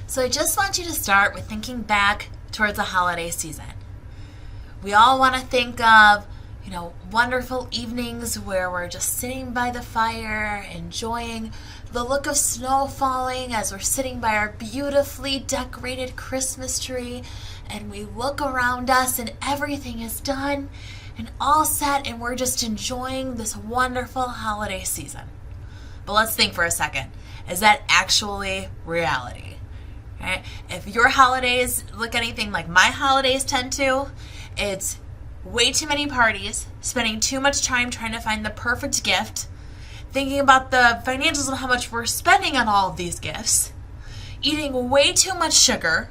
So I just want you to start with thinking back towards the holiday season. We all want to think of, wonderful evenings where we're just sitting by the fire, enjoying the look of snow falling as we're sitting by our beautifully decorated Christmas tree, and we look around us and everything is done and all set, and we're just enjoying this wonderful holiday season. But let's think for a second. Is that actually reality? Right? If your holidays look anything like my holidays tend to, it's way too many parties, spending too much time trying to find the perfect gift, thinking about the financials and how much we're spending on all of these gifts, eating way too much sugar,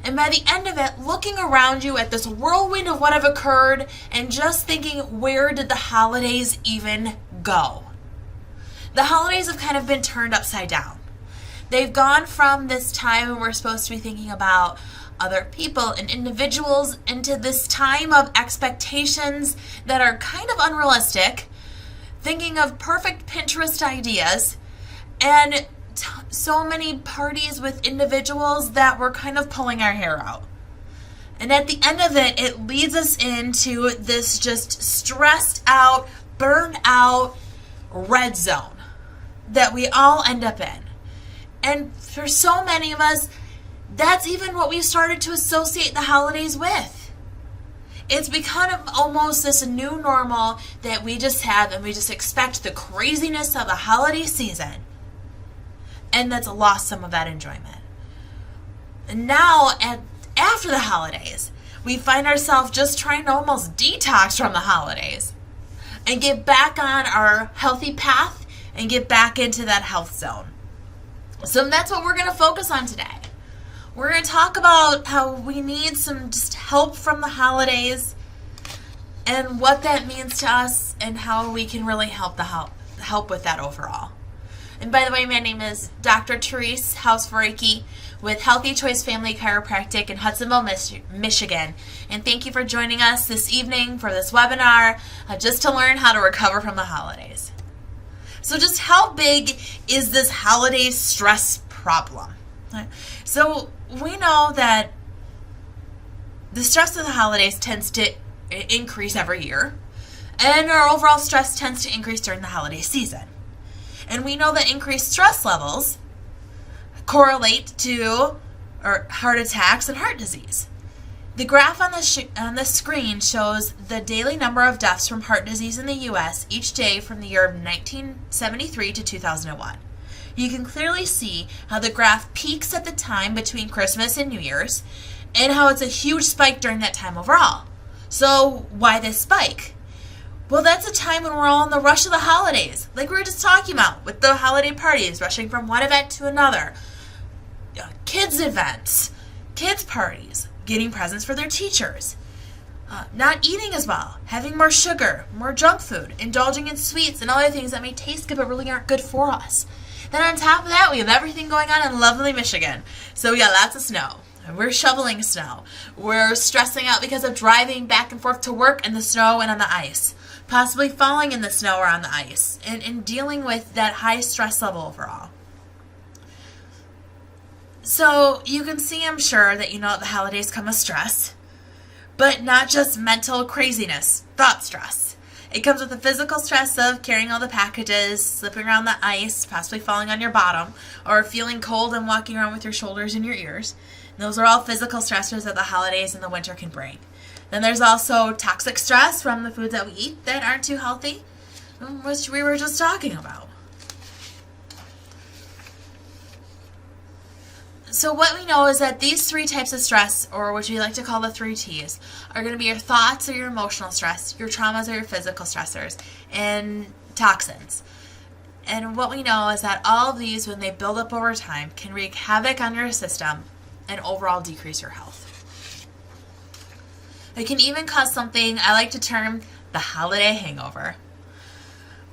and by the end of it, looking around you at this whirlwind of what have occurred and just thinking, where did the holidays even go? The holidays have kind of been turned upside down. They've gone from this time when we're supposed to be thinking about other people and individuals into this time of expectations that are kind of unrealistic, thinking of perfect Pinterest ideas, and so many parties with individuals that we're kind of pulling our hair out. And at the end of it, it leads us into this just stressed out, burned out red zone that we all end up in. And for so many of us, that's even what we've started to associate the holidays with. It's become almost this new normal that we just have, and we just expect the craziness of the holiday season. And that's lost some of that enjoyment. And now, after the holidays, we find ourselves just trying to almost detox from the holidays and get back on our healthy path and get back into that health zone. So that's what we're going to focus on today. We're going to talk about how we need some just help from the holidays and what that means to us and how we can really help with that overall. And by the way, my name is Dr. Therese House-Vareki with Healthy Choice Family Chiropractic in Hudsonville, Michigan. And thank you for joining us this evening for this webinar just to learn how to recover from the holidays. So just how big is this holiday stress problem? So we know that the stress of the holidays tends to increase every year, and our overall stress tends to increase during the holiday season. And we know that increased stress levels correlate to heart attacks and heart disease. The graph on the screen shows the daily number of deaths from heart disease in the U.S. each day from the year of 1973 to 2001. You can clearly see how the graph peaks at the time between Christmas and New Year's, and how it's a huge spike during that time overall. So why this spike? Well, that's a time when we're all in the rush of the holidays, like we were just talking about with the holiday parties, rushing from one event to another. Kids events, kids parties, getting presents for their teachers, not eating as well, having more sugar, more junk food, indulging in sweets and other things that may taste good but really aren't good for us. Then on top of that, we have everything going on in lovely Michigan. So we got lots of snow. We're shoveling snow. We're stressing out because of driving back and forth to work in the snow and on the ice, possibly falling in the snow or on the ice, and dealing with that high stress level overall. So you can see, I'm sure, that the holidays come with stress, but not just mental craziness, thought stress. It comes with the physical stress of carrying all the packages, slipping around the ice, possibly falling on your bottom, or feeling cold and walking around with your shoulders in your ears. And those are all physical stressors that the holidays and the winter can bring. Then there's also toxic stress from the foods that we eat that aren't too healthy, which we were just talking about. So what we know is that these three types of stress, or what we like to call the 3 T's, are going to be your thoughts or your emotional stress, your traumas or your physical stressors, and toxins. And what we know is that all of these, when they build up over time, can wreak havoc on your system and overall decrease your health. It can even cause something I like to term the holiday hangover.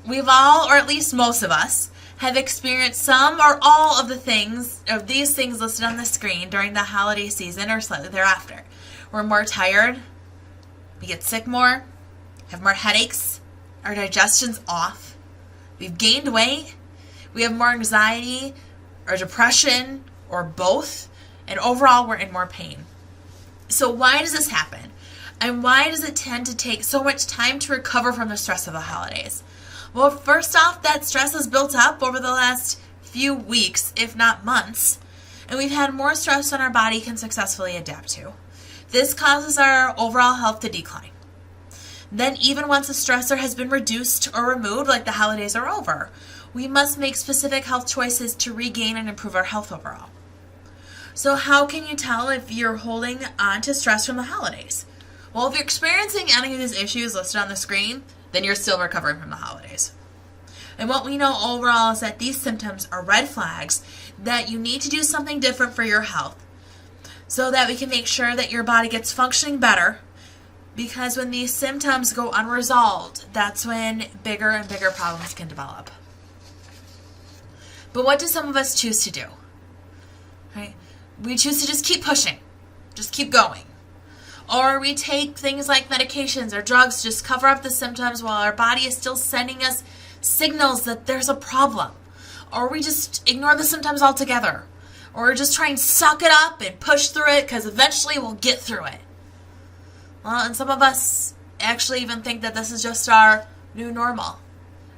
We've all, or at least most of us, have experienced some or all of these things listed on the screen during the holiday season or slightly thereafter. We're more tired, we get sick more, have more headaches, our digestion's off, we've gained weight, we have more anxiety or depression or both, And overall, we're in more pain. So why does this happen? And why does it tend to take so much time to recover from the stress of the holidays? Well, first off, that stress has built up over the last few weeks, if not months, and we've had more stress than our body can successfully adapt to. This causes our overall health to decline. Then even once a stressor has been reduced or removed, like the holidays are over, we must make specific health choices to regain and improve our health overall. So how can you tell if you're holding on to stress from the holidays? Well, if you're experiencing any of these issues listed on the screen, then you're still recovering from the holidays. And what we know overall is that these symptoms are red flags that you need to do something different for your health so that we can make sure that your body gets functioning better, because when these symptoms go unresolved, that's when bigger and bigger problems can develop. But what do some of us choose to do? Right? We choose to just keep pushing, just keep going. Or we take things like medications or drugs to just cover up the symptoms while our body is still sending us signals that there's a problem. Or we just ignore the symptoms altogether. Or just try and suck it up and push through it because eventually we'll get through it. Well, and some of us actually even think that this is just our new normal.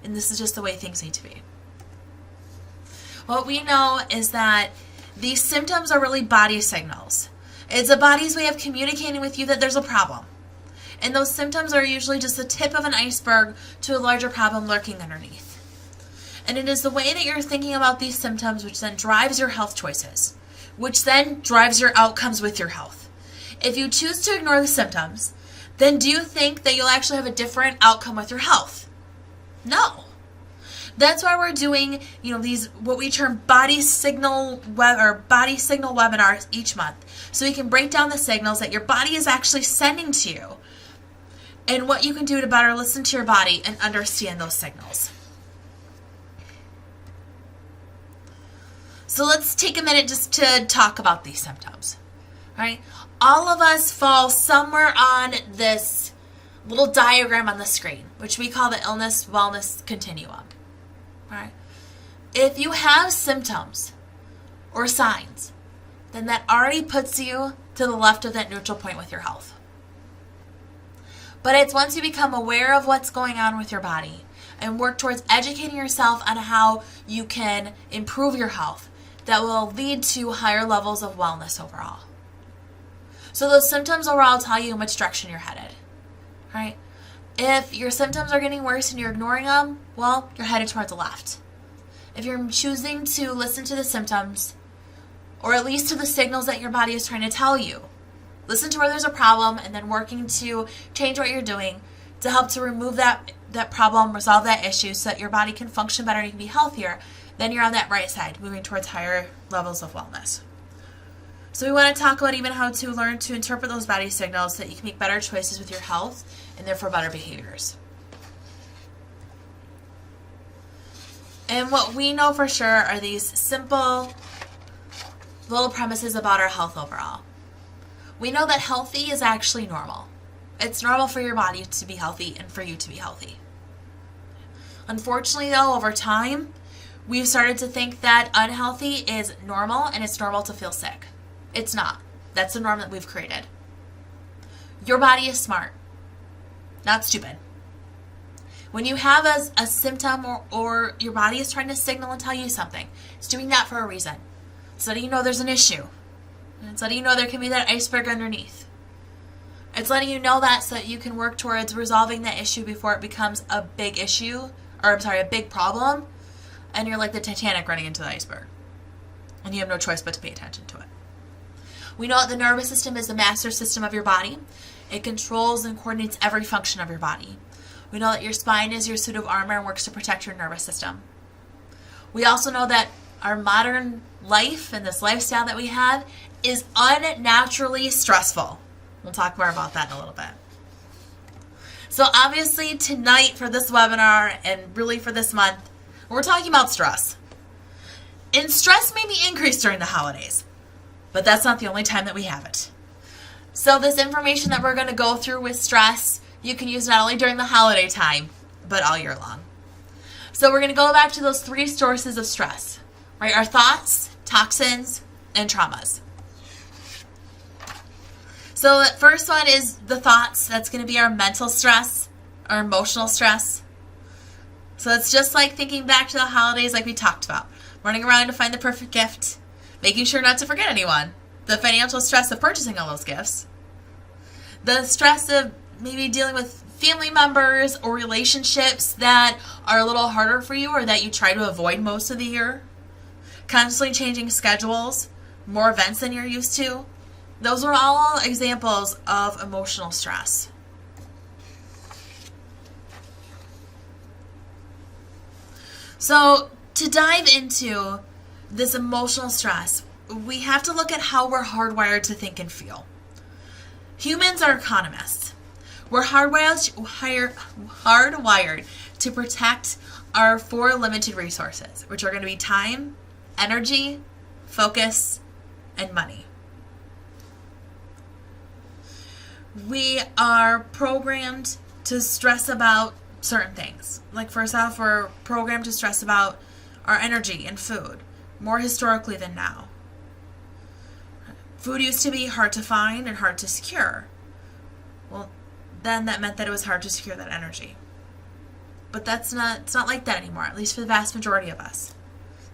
And this is just the way things need to be. What we know is that these symptoms are really body signals. It's the body's way of communicating with you that there's a problem. And those symptoms are usually just the tip of an iceberg to a larger problem lurking underneath. And it is the way that you're thinking about these symptoms which then drives your health choices, which then drives your outcomes with your health. If you choose to ignore the symptoms, then do you think that you'll actually have a different outcome with your health? No. That's why we're doing, these what we term body signal webinars each month, so you can break down the signals that your body is actually sending to you, and what you can do to better listen to your body and understand those signals. So let's take a minute just to talk about these symptoms. Right? All of us fall somewhere on this little diagram on the screen, which we call the illness-wellness continuum. Right? If you have symptoms or signs, then that already puts you to the left of that neutral point with your health. But it's once you become aware of what's going on with your body and work towards educating yourself on how you can improve your health that will lead to higher levels of wellness overall. So those symptoms overall tell you in which direction you're headed. Right? If your symptoms are getting worse and you're ignoring them, well, you're headed towards the left. If you're choosing to listen to the symptoms, or at least to the signals that your body is trying to tell you, listen to where there's a problem and then working to change what you're doing to help to remove that problem, resolve that issue so that your body can function better and you can be healthier, then you're on that right side, moving towards higher levels of wellness. So we want to talk about even how to learn to interpret those body signals so that you can make better choices with your health and therefore better behaviors. And what we know for sure are these simple little premises about our health overall. We know that healthy is actually normal. It's normal for your body to be healthy and for you to be healthy. Unfortunately, though, over time, we've started to think that unhealthy is normal and it's normal to feel sick. It's not. That's the norm that we've created. Your body is smart, not stupid. When you have a symptom or your body is trying to signal and tell you something, it's doing that for a reason. It's letting you know there's an issue. And it's letting you know there can be that iceberg underneath. It's letting you know that so that you can work towards resolving that issue before it becomes a big issue, a big problem, and you're like the Titanic running into the iceberg. And you have no choice but to pay attention to it. We know that the nervous system is the master system of your body. It controls and coordinates every function of your body. We know that your spine is your suit of armor and works to protect your nervous system. We also know that our modern life and this lifestyle that we have is unnaturally stressful. We'll talk more about that in a little bit. So obviously tonight for this webinar and really for this month, we're talking about stress. And stress may be increased during the holidays, but that's not the only time that we have it. So this information that we're going to go through with stress, you can use not only during the holiday time, but all year long. So we're going to go back to those three sources of stress, right? Our thoughts, toxins, and traumas. So the first one is the thoughts. That's going to be our mental stress, our emotional stress. So it's just like thinking back to the holidays like we talked about. Running around to find the perfect gift. Making sure not to forget anyone. The financial stress of purchasing all those gifts. The stress of maybe dealing with family members or relationships that are a little harder for you or that you try to avoid most of the year. Constantly changing schedules. More events than you're used to. Those are all examples of emotional stress. So to dive into this emotional stress, we have to look at how we're hardwired to think and feel. Humans are economists. We're hardwired to protect our four limited resources, which are going to be time, energy, focus, and money. We are programmed to stress about certain things. Like first off, we're programmed to stress about our energy and food, more historically than now. Food used to be hard to find and hard to secure. Well, then that meant that it was hard to secure that energy. But it's not like that anymore, at least for the vast majority of us.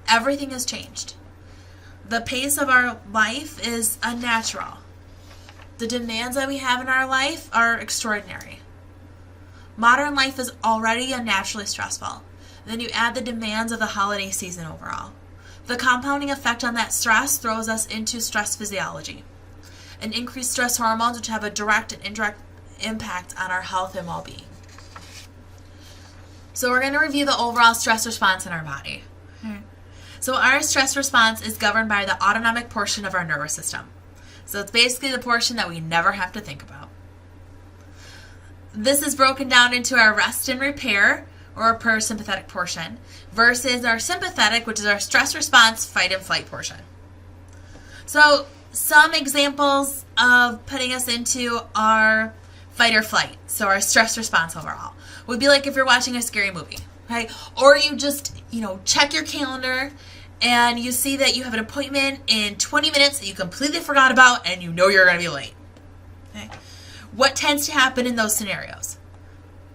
Everything has changed. The pace of our life is unnatural. The demands that we have in our life are extraordinary. Modern life is already unnaturally stressful. Then you add the demands of the holiday season overall. The compounding effect on that stress throws us into stress physiology and increased stress hormones, which have a direct and indirect impact on our health and well-being. So we're going to review the overall stress response in our body. So our stress response is governed by the autonomic portion of our nervous system. So it's basically the portion that we never have to think about. This is broken down into our rest and repair, or our parasympathetic portion, versus our sympathetic, which is our stress response, fight and flight portion. So some examples of putting us into our fight or flight, so our stress response overall, would be like if you're watching a scary movie, right? Or you just, check your calendar and you see that you have an appointment in 20 minutes that you completely forgot about and you know you're going to be late. Okay? What tends to happen in those scenarios?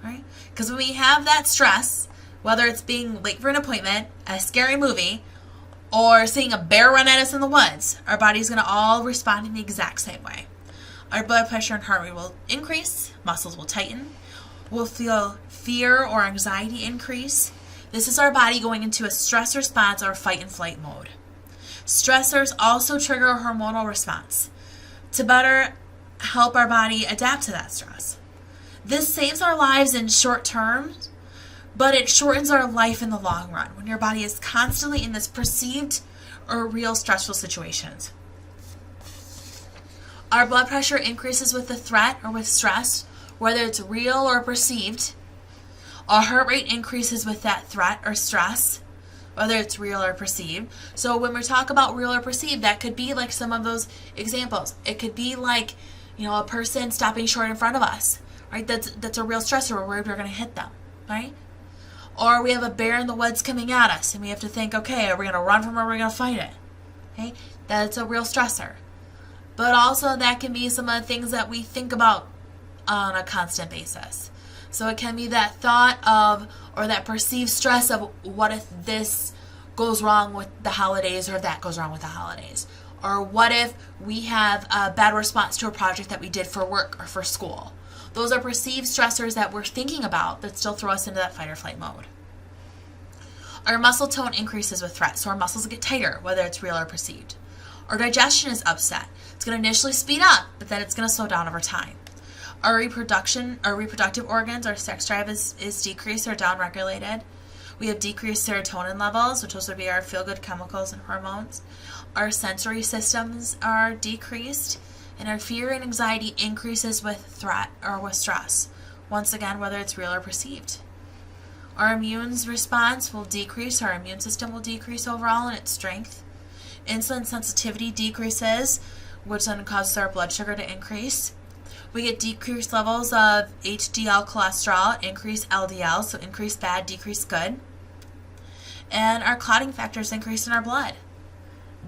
Right? Because when we have that stress, whether it's being late for an appointment, a scary movie, or seeing a bear run at us in the woods, our body's going to all respond in the exact same way. Our blood pressure and heart rate will increase, muscles will tighten, we'll feel fear or anxiety increase. This is our body going into a stress response or fight and flight mode. Stressors also trigger a hormonal response to better help our body adapt to that stress. This saves our lives in short term, but it shortens our life in the long run when your body is constantly in this perceived or real stressful situations. Our blood pressure increases with the threat or with stress, whether it's real or perceived. Our heart rate increases with that threat or stress, whether it's real or perceived. So when we talk about real or perceived, that could be like some of those examples. It could be like, a person stopping short in front of us, right? That's a real stressor. We're worried we're going to hit them, right? Or we have a bear in the woods coming at us and we have to think, okay, are we going to run from it or are we going to fight it? Okay, that's a real stressor. But also that can be some of the things that we think about on a constant basis. So it can be that thought of, or that perceived stress of, what if this goes wrong with the holidays, or if that goes wrong with the holidays? Or what if we have a bad response to a project that we did for work or for school? Those are perceived stressors that we're thinking about that still throw us into that fight or flight mode. Our muscle tone increases with threat, so our muscles get tighter, whether it's real or perceived. Our digestion is upset. It's going to initially speed up, but then it's going to slow down over time. Our reproductive organs, our sex drive is decreased or downregulated. We have decreased serotonin levels, which also be our feel-good chemicals and hormones. Our sensory systems are decreased, and our fear and anxiety increases with threat or with stress. Once again, whether it's real or perceived. Our immune response will decrease. Our immune system will decrease overall in its strength. Insulin sensitivity decreases, which then causes our blood sugar to increase. We get decreased levels of HDL cholesterol, increased LDL, so increased bad, decreased good. And our clotting factors increase in our blood.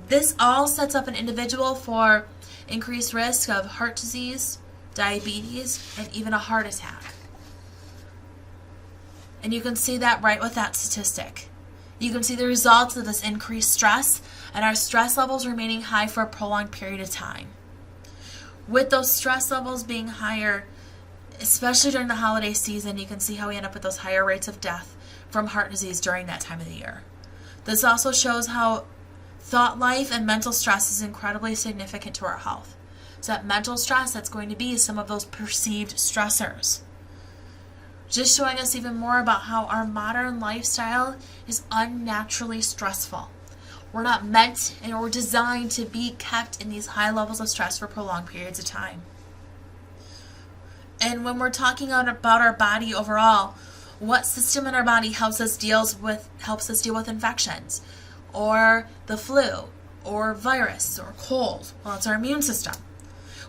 This all sets up an individual for increased risk of heart disease, diabetes, and even a heart attack. And you can see that right with that statistic. You can see the results of this increased stress and our stress levels remaining high for a prolonged period of time. With those stress levels being higher, especially during the holiday season, you can see how we end up with those higher rates of death from heart disease during that time of the year. This also shows how thought life and mental stress is incredibly significant to our health. So that mental stress, that's going to be some of those perceived stressors. Just showing us even more about how our modern lifestyle is unnaturally stressful. We're not meant and we're designed to be kept in these high levels of stress for prolonged periods of time. And when we're talking about our body overall, what system in our body helps us deal with infections, or the flu, or virus, or cold? Well, it's our immune system.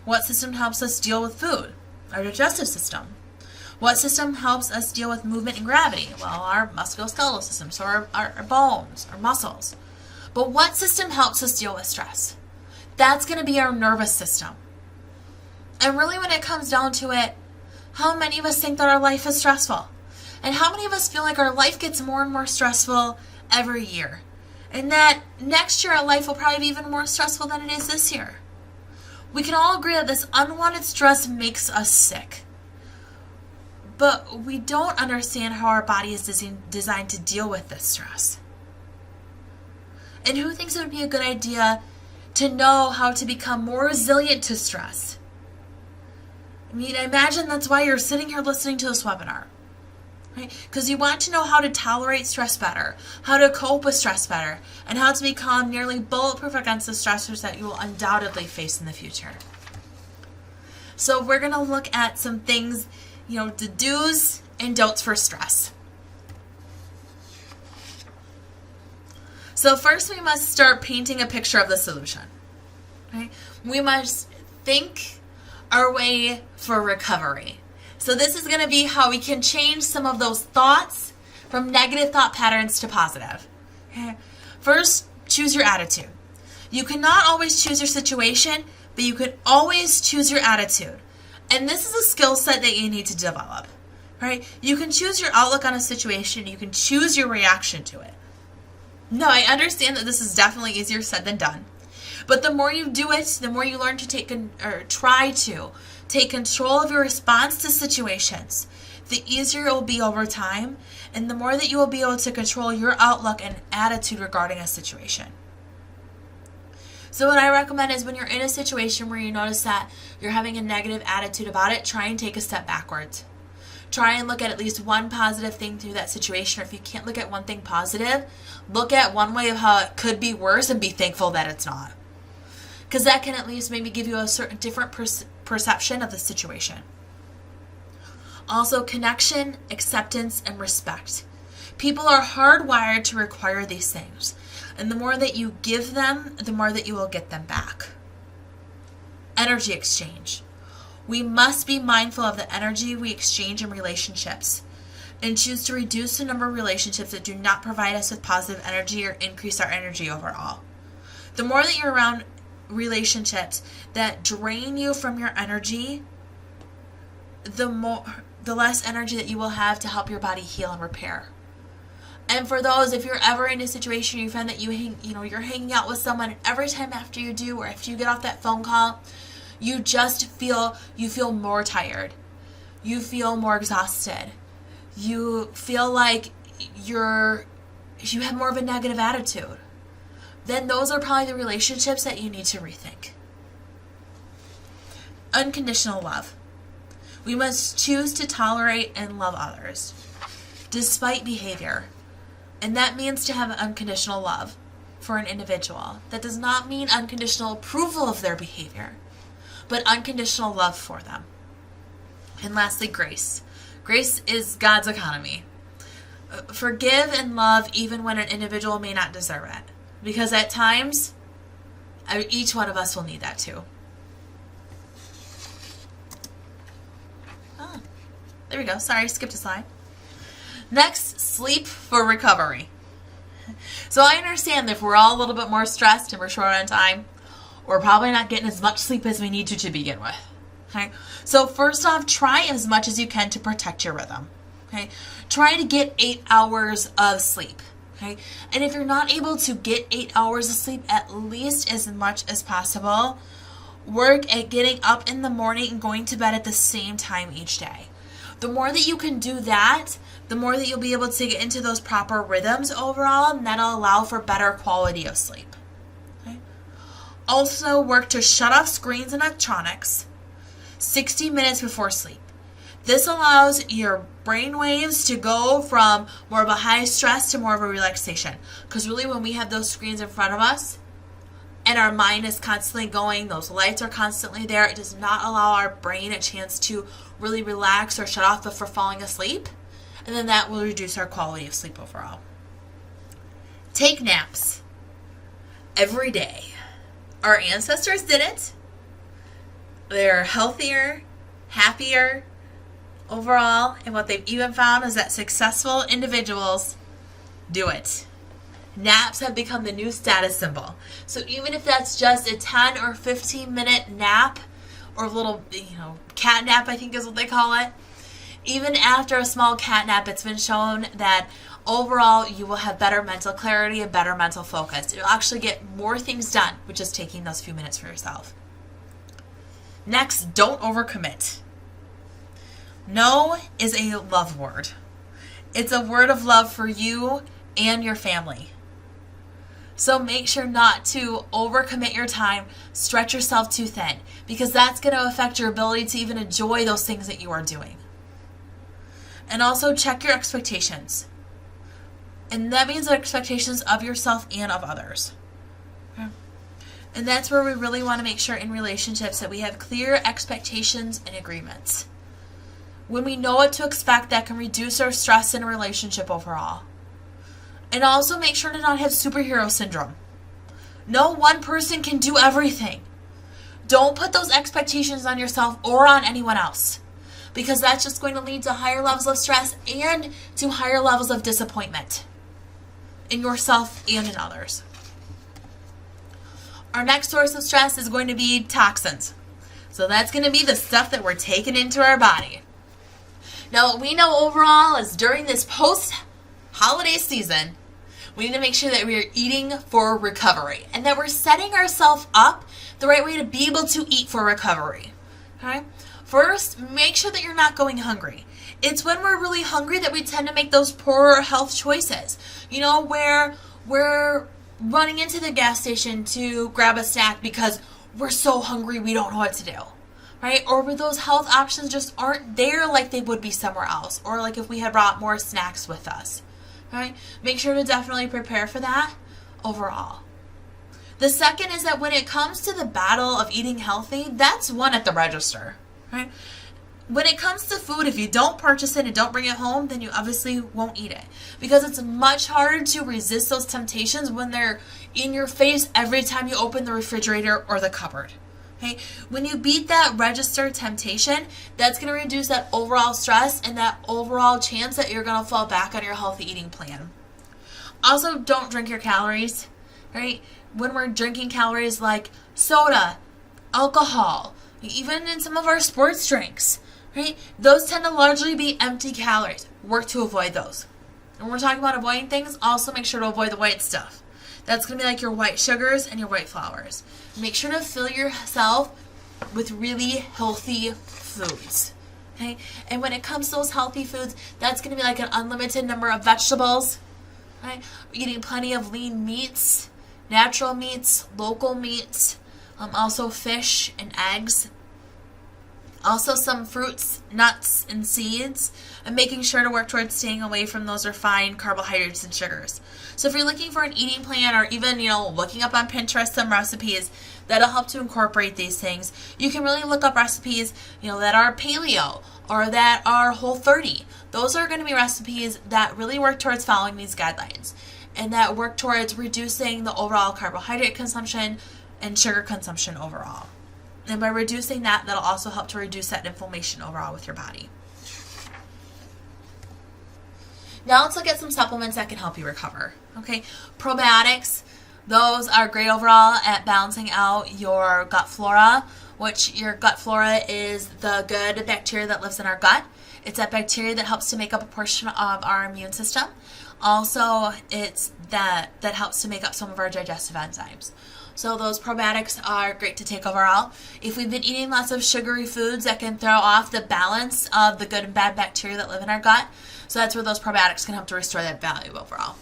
What system helps us deal with food? Our digestive system. What system helps us deal with movement and gravity? Well, our musculoskeletal system, so our bones, our muscles. But what system helps us deal with stress? That's going to be our nervous system. And really, when it comes down to it, how many of us think that our life is stressful? And how many of us feel like our life gets more and more stressful every year? And that next year our life will probably be even more stressful than it is this year. We can all agree that this unwanted stress makes us sick. But we don't understand how our body is designed to deal with this stress. And who thinks it would be a good idea to know how to become more resilient to stress? I mean, I imagine that's why you're sitting here listening to this webinar. Right? Because you want to know how to tolerate stress better, how to cope with stress better, and how to become nearly bulletproof against the stressors that you will undoubtedly face in the future. So we're going to look at some things, the do's and don'ts for stress. So first we must start painting a picture of the solution. Right? We must think our way for recovery. So this is going to be how we can change some of those thoughts from negative thought patterns to positive. Okay? First, choose your attitude. You cannot always choose your situation, but you can always choose your attitude. And this is a skill set that you need to develop. Right? You can choose your outlook on a situation. You can choose your reaction to it. No, I understand that this is definitely easier said than done. But the more you do it, the more you learn to try to take control of your response to situations, the easier it will be over time, and the more that you will be able to control your outlook and attitude regarding a situation. So what I recommend is when you're in a situation where you notice that you're having a negative attitude about it, try and take a step backwards. Try and look at least one positive thing through that situation, or if you can't look at one thing positive, look at one way of how it could be worse and be thankful that it's not. Because that can at least maybe give you a certain different perception of the situation. Also, connection, acceptance, and respect. People are hardwired to require these things. And the more that you give them, the more that you will get them back. Energy exchange. We must be mindful of the energy we exchange in relationships and choose to reduce the number of relationships that do not provide us with positive energy or increase our energy overall. The more that you're around relationships that drain you from your energy, the less energy that you will have to help your body heal and repair. And for those, if you're ever in a situation you find that you're hanging out with someone, and every time after you do, or after you get off that phone call, you feel more tired. You feel more exhausted. You feel like you have more of a negative attitude. Then those are probably the relationships that you need to rethink. Unconditional love. We must choose to tolerate and love others, despite behavior. And that means to have unconditional love for an individual. That does not mean unconditional approval of their behavior, but unconditional love for them. And lastly, grace. Grace is God's economy. Forgive and love even when an individual may not deserve it. Because at times, each one of us will need that too. There we go. Sorry, skipped a slide. Next, sleep for recovery. So I understand that if we're all a little bit more stressed and we're short on time, we're probably not getting as much sleep as we need to begin with. Okay, so first off, try as much as you can to protect your rhythm. Okay, try to get 8 hours of sleep. Okay, and if you're not able to get 8 hours of sleep, at least as much as possible, work at getting up in the morning and going to bed at the same time each day. The more that you can do that, the more that you'll be able to get into those proper rhythms overall, and that'll allow for better quality of sleep. Okay? Also, work to shut off screens and electronics 60 minutes before sleep. This allows your brain waves to go from more of a high stress to more of a relaxation. Because really when we have those screens in front of us and our mind is constantly going, those lights are constantly there, it does not allow our brain a chance to really relax or shut off before falling asleep. And then that will reduce our quality of sleep overall. Take naps every day. Our ancestors did it. They're healthier, happier overall, and what they've even found is that successful individuals do it. Naps have become the new status symbol. So even if that's just a 10 or 15 minute nap, or a little, cat nap, I think is what they call it. Even after a small cat nap, it's been shown that overall you will have better mental clarity and better mental focus. You'll actually get more things done with just taking those few minutes for yourself. Next, don't overcommit. No is a love word. It's a word of love for you and your family. So make sure not to overcommit your time, stretch yourself too thin, because that's going to affect your ability to even enjoy those things that you are doing. And also check your expectations. And that means the expectations of yourself and of others. Okay? And that's where we really want to make sure in relationships that we have clear expectations and agreements. When we know what to expect, that can reduce our stress in a relationship overall. And also make sure to not have superhero syndrome. No one person can do everything. Don't put those expectations on yourself or on anyone else, because that's just going to lead to higher levels of stress and to higher levels of disappointment in yourself and in others. Our next source of stress is going to be toxins. So that's going to be the stuff that we're taking into our body. Now, what we know overall is during this post-holiday season, we need to make sure that we are eating for recovery and that we're setting ourselves up the right way to be able to eat for recovery. Okay? First, make sure that you're not going hungry. It's when we're really hungry that we tend to make those poor health choices. Where we're running into the gas station to grab a snack because we're so hungry we don't know what to do. Right? Or where those health options just aren't there like they would be somewhere else. Or like if we had brought more snacks with us. Right? Make sure to definitely prepare for that overall. The second is that when it comes to the battle of eating healthy, that's won at the register. Right? When it comes to food, if you don't purchase it and don't bring it home, then you obviously won't eat it. Because it's much harder to resist those temptations when they're in your face every time you open the refrigerator or the cupboard. Okay? When you beat that register temptation, that's going to reduce that overall stress and that overall chance that you're going to fall back on your healthy eating plan. Also, don't drink your calories. Right? When we're drinking calories like soda, alcohol, even in some of our sports drinks, right? Those tend to largely be empty calories. Work to avoid those. And when we're talking about avoiding things, also make sure to avoid the white stuff. That's going to be like your white sugars and your white flours. Make sure to fill yourself with really healthy foods. Okay? And when it comes to those healthy foods, that's going to be like an unlimited number of vegetables. Right? Eating plenty of lean meats, natural meats, local meats, also fish and eggs. Also some fruits, nuts, and seeds, and making sure to work towards staying away from those refined carbohydrates and sugars. So if you're looking for an eating plan or even, looking up on Pinterest some recipes that'll help to incorporate these things, you can really look up recipes, that are paleo or that are Whole30. Those are going to be recipes that really work towards following these guidelines and that work towards reducing the overall carbohydrate consumption and sugar consumption overall. And by reducing that, that'll also help to reduce that inflammation overall with your body. Now let's look at some supplements that can help you recover. Okay, probiotics Those are great overall at balancing out your gut flora, which your gut flora is the good bacteria that lives in our gut. It's that bacteria that helps to make up a portion of our immune system. Also, it's that helps to make up some of our digestive enzymes. So those probiotics are great to take overall. If we've been eating lots of sugary foods, that can throw off the balance of the good and bad bacteria that live in our gut. So that's where those probiotics can help to restore that value overall.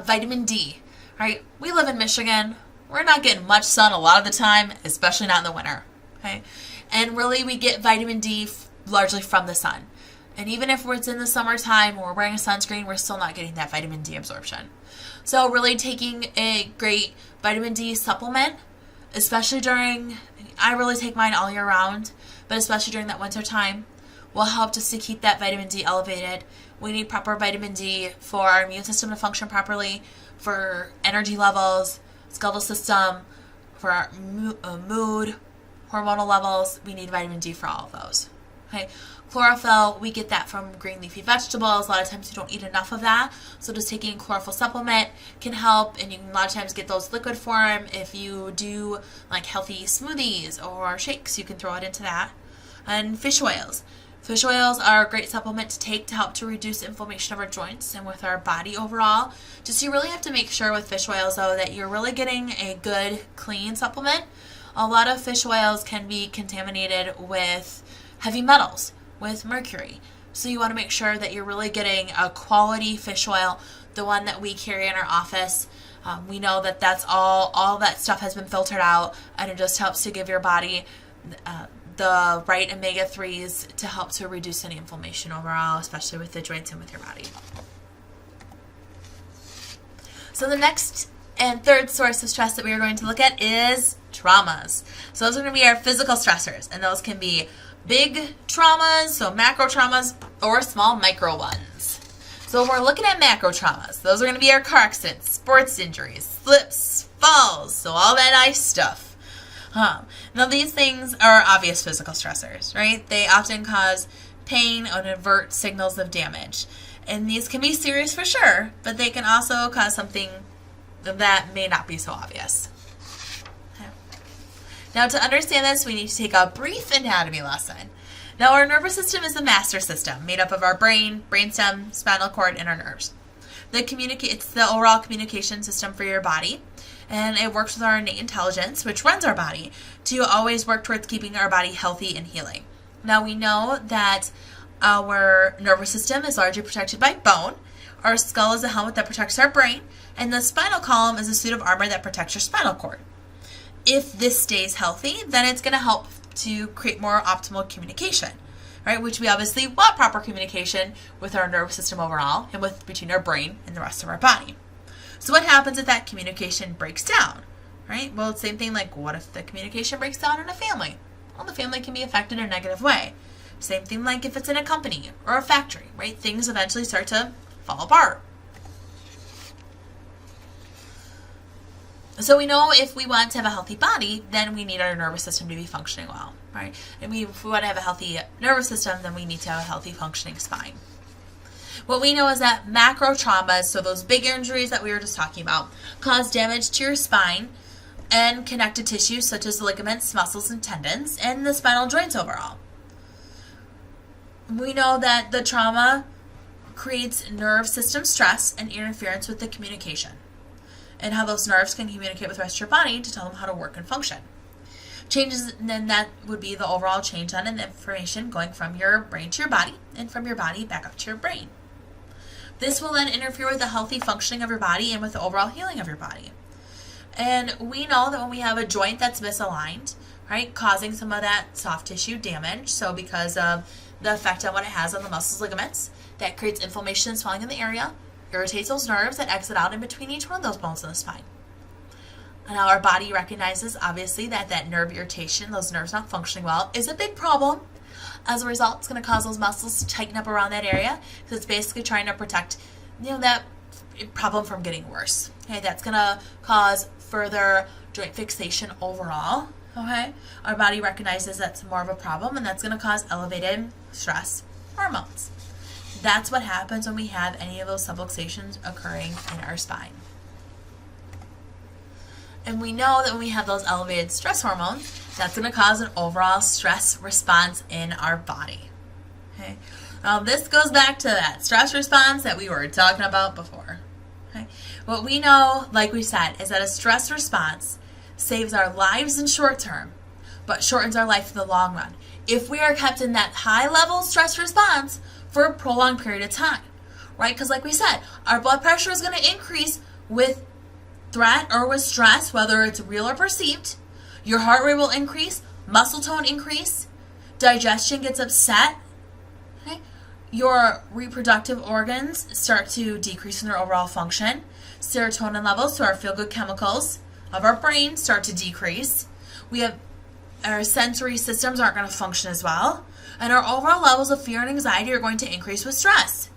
Vitamin D, right? We live in Michigan. We're not getting much sun a lot of the time, especially not in the winter, okay? And really we get vitamin D largely from the sun. And even if it's in the summertime or we're wearing a sunscreen, we're still not getting that vitamin D absorption. So really taking a great vitamin D supplement, especially I really take mine all year round, but especially during that winter time, will help just to keep that vitamin D elevated. We need proper vitamin D for our immune system to function properly, for energy levels, skeletal system, for our mood, hormonal levels. We need vitamin D for all of those. Okay. Chlorophyll, we get that from green leafy vegetables. A lot of times you don't eat enough of that. So just taking a chlorophyll supplement can help, and you can a lot of times get those liquid form. If you do like healthy smoothies or shakes, you can throw it into that. And fish oils. Fish oils are a great supplement to take to help to reduce inflammation of our joints and with our body overall. Just you really have to make sure with fish oils though that you're really getting a good clean supplement. A lot of fish oils can be contaminated with heavy metals, with mercury. So you want to make sure that you're really getting a quality fish oil, the one that we carry in our office. We know that that's all that stuff has been filtered out, and it just helps to give your body the right omega-3s to help to reduce any inflammation overall, especially with the joints and with your body. So the next and third source of stress that we are going to look at is traumas. So those are going to be our physical stressors, and those can be big traumas, so macro traumas, or small micro ones. So when we're looking at macro traumas, those are going to be our car accidents, sports injuries, slips, falls, so all that nice stuff. Now these things are obvious physical stressors, right? They often cause pain and avert signals of damage. And these can be serious for sure, but they can also cause something that may not be so obvious. Now to understand this, we need to take a brief anatomy lesson. Now our nervous system is the master system made up of our brain, brainstem, spinal cord, and our nerves. It's the overall communication system for your body, and it works with our innate intelligence, which runs our body, to always work towards keeping our body healthy and healing. Now we know that our nervous system is largely protected by bone. Our skull is a helmet that protects our brain, and the spinal column is a suit of armor that protects your spinal cord. If this stays healthy, then it's going to help to create more optimal communication, right? Which we obviously want proper communication with our nervous system overall and between our brain and the rest of our body. So what happens if that communication breaks down, right? Well, it's the same thing like what if the communication breaks down in a family? Well, the family can be affected in a negative way. Same thing like if it's in a company or a factory, right? Things eventually start to fall apart. So we know if we want to have a healthy body, then we need our nervous system to be functioning well, right? And if we want to have a healthy nervous system, then we need to have a healthy functioning spine. What we know is that macro traumas, so those big injuries that we were just talking about, cause damage to your spine and connective tissues such as ligaments, muscles, and tendons, and the spinal joints overall. We know that the trauma creates nerve system stress and interference with the communication, and how those nerves can communicate with the rest of your body to tell them how to work and function. Changes, then that would be the overall change on the information going from your brain to your body and from your body back up to your brain. This will then interfere with the healthy functioning of your body and with the overall healing of your body. And we know that when we have a joint that's misaligned, right, causing some of that soft tissue damage, so because of the effect on what it has on the muscles, ligaments, that creates inflammation and swelling in the area, irritates those nerves that exit out in between each one of those bones in the spine. And how our body recognizes, obviously, that nerve irritation, those nerves not functioning well, is a big problem. As a result, it's going to cause those muscles to tighten up around that area, because it's basically trying to protect, that problem from getting worse. Okay, that's going to cause further joint fixation overall. Okay, our body recognizes that's more of a problem, and that's going to cause elevated stress hormones. That's what happens when we have any of those subluxations occurring in our spine. And we know that when we have those elevated stress hormones, that's going to cause an overall stress response in our body. Okay. This goes back to that stress response that we were talking about before. Okay. What we know, like we said, is that a stress response saves our lives in short term, but shortens our life in the long run if we are kept in that high level stress response for a prolonged period of time, right? Because like we said, our blood pressure is going to increase with threat or with stress, whether it's real or perceived. Your heart rate will increase, muscle tone increase, digestion gets upset, okay? Your reproductive organs start to decrease in their overall function. Serotonin levels, so our feel-good chemicals of our brain, start to decrease. We have our sensory systems aren't going to function as well, and our overall levels of fear and anxiety are going to increase with stress.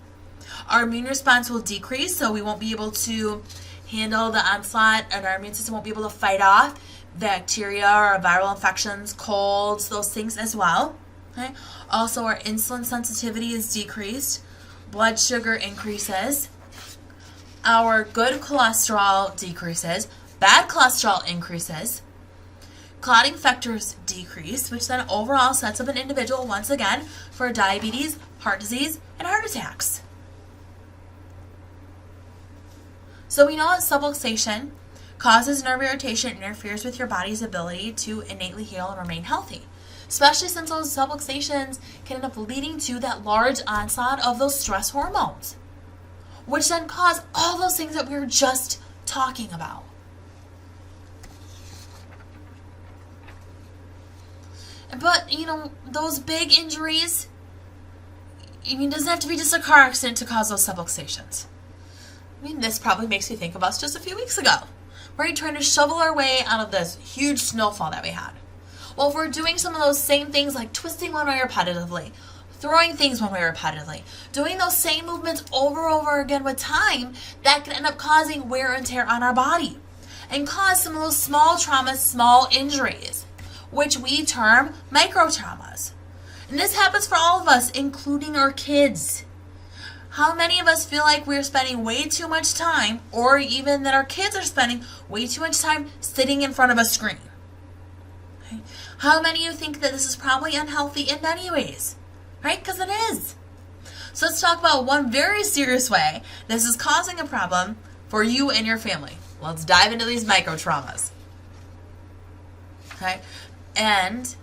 Our immune response will decrease, so we won't be able to handle the onslaught, and our immune system won't be able to fight off bacteria or viral infections, colds, those things as well. Okay? Also, our insulin sensitivity is decreased, blood sugar increases, our good cholesterol decreases, bad cholesterol increases, clotting factors decrease, which then overall sets up an individual once again for diabetes, heart disease, and heart attacks. So we know that subluxation causes nerve irritation and interferes with your body's ability to innately heal and remain healthy, especially since those subluxations can end up leading to that large onslaught of those stress hormones, which then cause all those things that we were just talking about. But, those big injuries, it doesn't have to be just a car accident to cause those subluxations. This probably makes you think of us just a few weeks ago, right? Trying to shovel our way out of this huge snowfall that we had. Well, if we're doing some of those same things like twisting one way repetitively, throwing things one way repetitively, doing those same movements over and over again with time, that can end up causing wear and tear on our body and cause some of those small traumas, small injuries, which we term microtraumas. And this happens for all of us, including our kids. How many of us feel like we're spending way too much time, or even that our kids are spending way too much time sitting in front of a screen? Okay. How many of you think that this is probably unhealthy in many ways? Right? Because it is. So let's talk about one very serious way this is causing a problem for you and your family. Let's dive into these microtraumas. Okay? And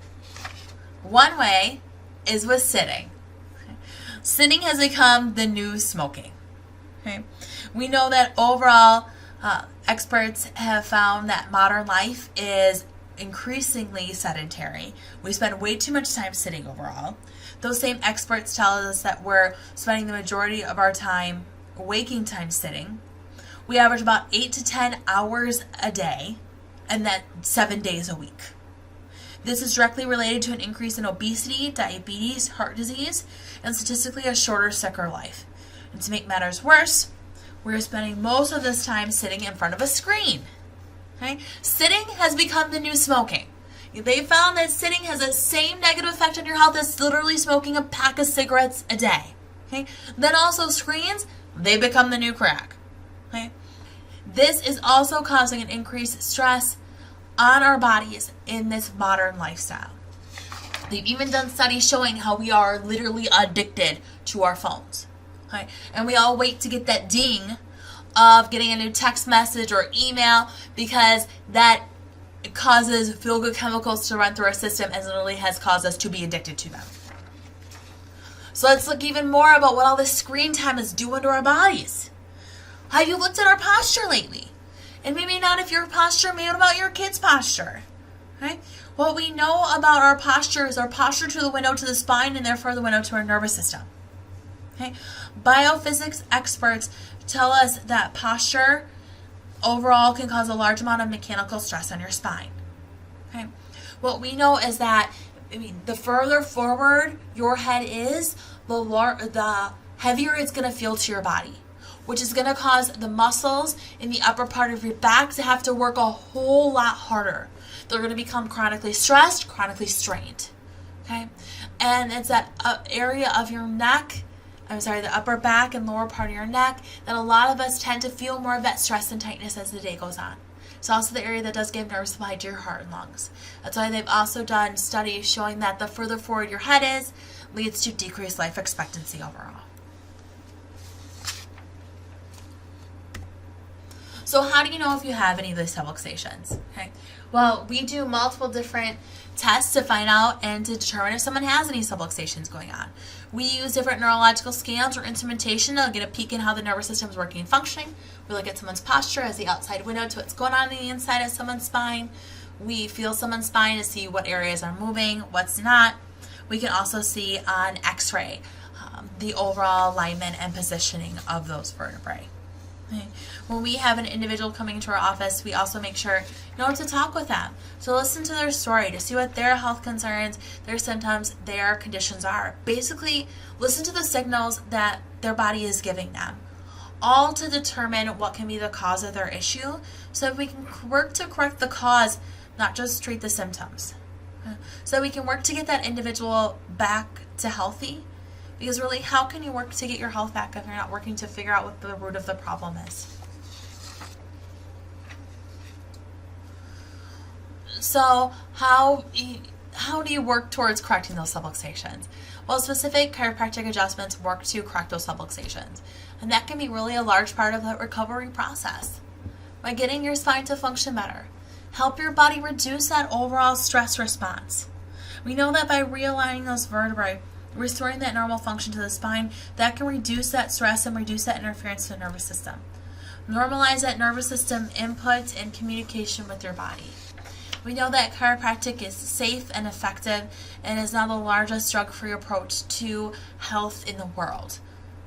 one way is with sitting. Okay? Sitting has become the new smoking. Okay? We know that overall, experts have found that modern life is increasingly sedentary. We spend way too much time sitting overall. Those same experts tell us that we're spending the majority of our time, waking time, sitting. We average about 8 to 10 hours a day, and that 7 days a week. This is directly related to an increase in obesity, diabetes, heart disease, and statistically a shorter, sicker life. And to make matters worse, we're spending most of this time sitting in front of a screen. Okay? Sitting has become the new smoking. They found that sitting has the same negative effect on your health as literally smoking a pack of cigarettes a day. Okay? Then also screens, they become the new crack. Okay? This is also causing an increased stress on our bodies in this modern lifestyle. They've even done studies showing how we are literally addicted to our phones. Okay? And we all wait to get that ding of getting a new text message or email because that causes feel-good chemicals to run through our system and literally has caused us to be addicted to them. So let's look even more about what all this screen time is doing to our bodies. Have you looked at our posture lately? And maybe not if your posture, maybe what about your kids' posture? Okay? What we know about our posture is our posture to the window to the spine and therefore the window to our nervous system. Okay? Biophysics experts tell us that posture overall can cause a large amount of mechanical stress on your spine. Okay? What we know is that, the further forward your head is, the heavier it's going to feel to your body, which is going to cause the muscles in the upper part of your back to have to work a whole lot harder. They're going to become chronically stressed, chronically strained. Okay? And it's that area of your neck, the upper back and lower part of your neck, that a lot of us tend to feel more of that stress and tightness as the day goes on. It's also the area that does give nerve supply to your heart and lungs. That's why they've also done studies showing that the further forward your head is, leads to decreased life expectancy overall. So how do you know if you have any of these subluxations? Okay. Well, we do multiple different tests to find out and to determine if someone has any subluxations going on. We use different neurological scans or instrumentation to get a peek in how the nervous system is working and functioning. We look at someone's posture as the outside window to what's going on the inside of someone's spine. We feel someone's spine to see what areas are moving, what's not. We can also see on x-ray the overall alignment and positioning of those vertebrae. Okay. When we have an individual coming to our office, we also make sure to talk with them. So listen to their story to see what their health concerns, their symptoms, their conditions are. Basically, listen to the signals that their body is giving them, all to determine what can be the cause of their issue so that we can work to correct the cause, not just treat the symptoms. So we can work to get that individual back to healthy. Because really, how can you work to get your health back if you're not working to figure out what the root of the problem is? So how do you work towards correcting those subluxations? Well, specific chiropractic adjustments work to correct those subluxations. And that can be really a large part of the recovery process. By getting your spine to function better, help your body reduce that overall stress response. We know that by realigning those vertebrae, restoring that normal function to the spine, that can reduce that stress and reduce that interference to the nervous system. Normalize that nervous system input and communication with your body. We know that chiropractic is safe and effective and is now the largest drug-free approach to health in the world.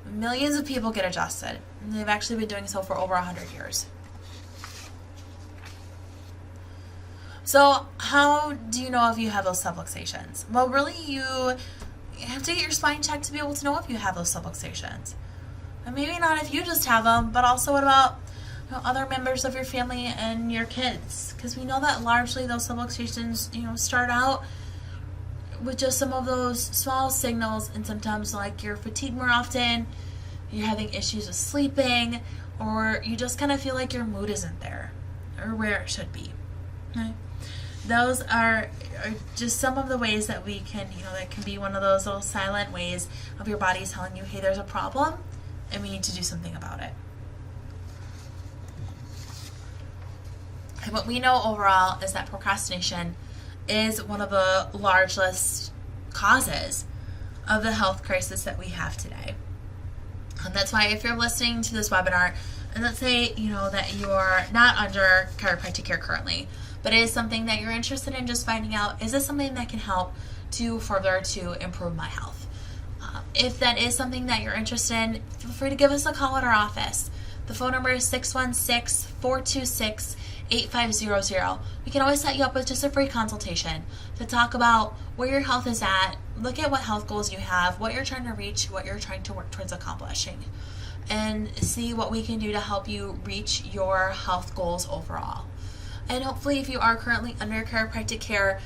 Millions of people get adjusted, and they've actually been doing so for over 100 years. So how do you know if you have those subluxations? Well, really, you have to get your spine checked to be able to know if you have those subluxations. And maybe not if you just have them, but also what about other members of your family and your kids? Because we know that largely those subluxations, start out with just some of those small signals and symptoms like you're fatigued more often, you're having issues with sleeping, or you just kind of feel like your mood isn't there or where it should be. Okay? Those are just some of the ways that we can, that can be one of those little silent ways of your body telling you, hey, there's a problem and we need to do something about it. And what we know overall is that procrastination is one of the largest causes of the health crisis that we have today. And that's why if you're listening to this webinar, and let's say, that you're not under chiropractic care currently, but it is something that you're interested in just finding out, is this something that can help to further to improve my health? If that is something that you're interested in, feel free to give us a call at our office. The phone number is 616-426-8500. We can always set you up with just a free consultation to talk about where your health is at, look at what health goals you have, what you're trying to reach, what you're trying to work towards accomplishing, and see what we can do to help you reach your health goals overall. And hopefully, if you are currently under chiropractic care,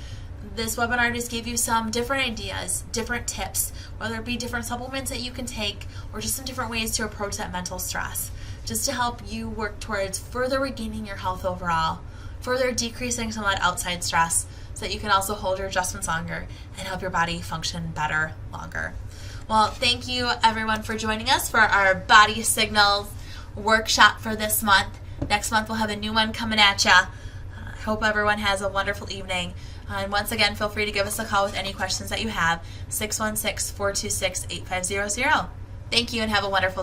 this webinar just gave you some different ideas, different tips, whether it be different supplements that you can take or just some different ways to approach that mental stress, just to help you work towards further regaining your health overall, further decreasing some of that outside stress so that you can also hold your adjustments longer and help your body function better longer. Well, thank you everyone for joining us for our body signals workshop for this month. Next month we'll have a new one coming at ya. Hope everyone has a wonderful evening. And once again, feel free to give us a call with any questions that you have, 616-426-8500. Thank you and have a wonderful day.